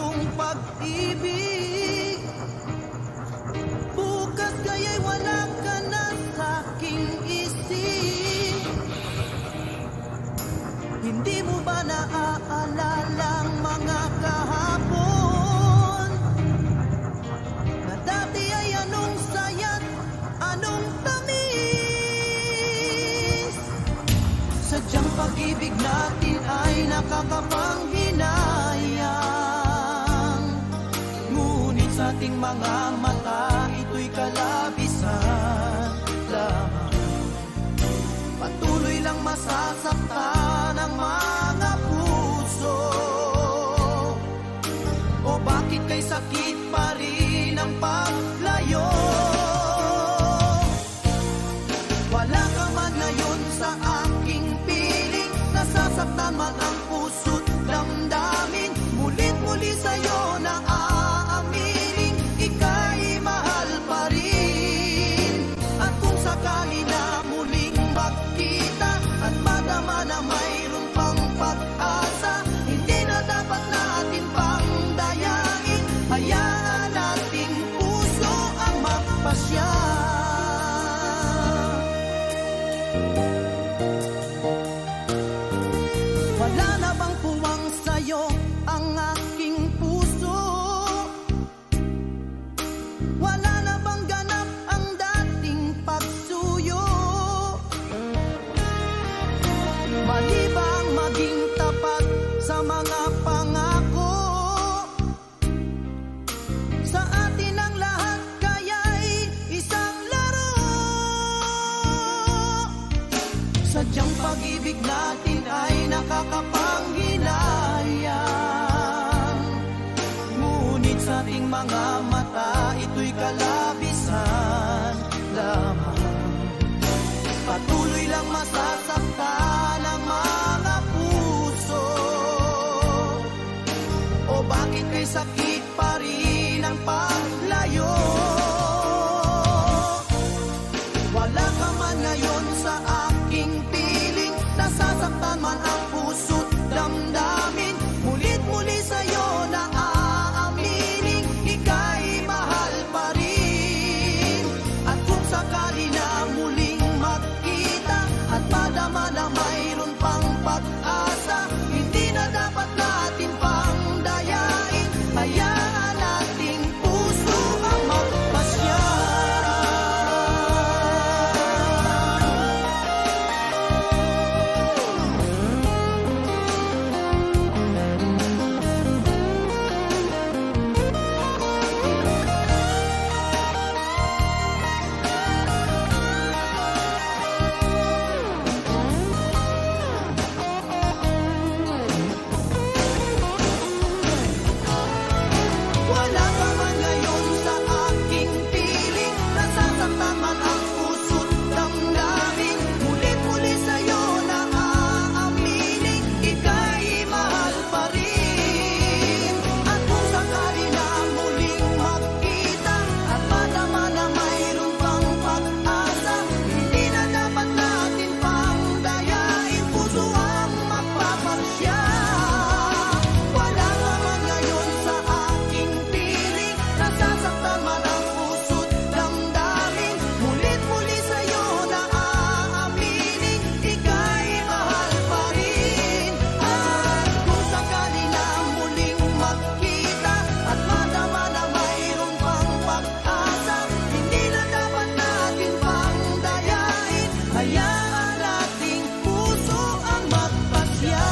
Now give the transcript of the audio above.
iyong pag-ibig. Bukas kaya'y wala ka na sa'king isip. Hindi mo ba naaalala ang mga kahapon na dati ay anong saya't anong tamis? Sadyang pag-ibig natin ay nakakapanghinayang, ngunit sa ating mga mata ito'y kalabisan lamang. Patuloy lang masasaktan ang mga puso. O bakit kay sakit pa rin ang paglayo? Wala ka man ngayon sa aking piling, nasasaktan man ang puso't damdamin. Mulit-muli sa'yo na aaminin, ika'y mahal pa rin. At kung sakali na muling magkita at madama na mayroon pang pag-asa, hindi na dapat natin pang dayain. Hayaan nating puso ang magpasya. Wala na bang puwang sa'yo ang aking puso? Wala na bang ganap ang dating pagsuyo? Mali ba ang maging tapat sa mga pangako? Sa atin ang lahat kaya'y isang laro. Sadyang pag-ibig natin ay nakakapanghinayang, ngunit sa ating mga mata ito'y kalabisan lamang. Patuloy lang masasaktan ang mga puso. O bakit kay sakit pa rin ang paglayo? Wala ka man ngayon sa aking piling, nasasaktan man ang puso't damdamin. Mulit-muli sa'yo na aaminin, ika'y mahal pa rin. At kung sakali na muling magkita at madama na mayroon pang pag-asa, hindi na dapat natin pang dayain. Hayaan nating puso ang magpasya. Wala ka man ngayon sa aking piling, nasasaktan man ang puso't damdamin. Mulit-muli sa'yo na aaminin, ika'y mahal pa rin. At kung sakali na muling magkita at madama na mayroon pang pag-asa, hindi na dapat natin pang dayain, puso ang magpapasya. Wala ka man ngayon sa aking piling, nasasaktan man ang puso't damdamin. Mulit-muli sa'yo na aaminin, ika'y mahal pa rin. At kung sakali na muling magkita at madama na mayroon pang pag-asa, hindi na dapat natin pang dayain. Hayaan nating puso ang magpasya.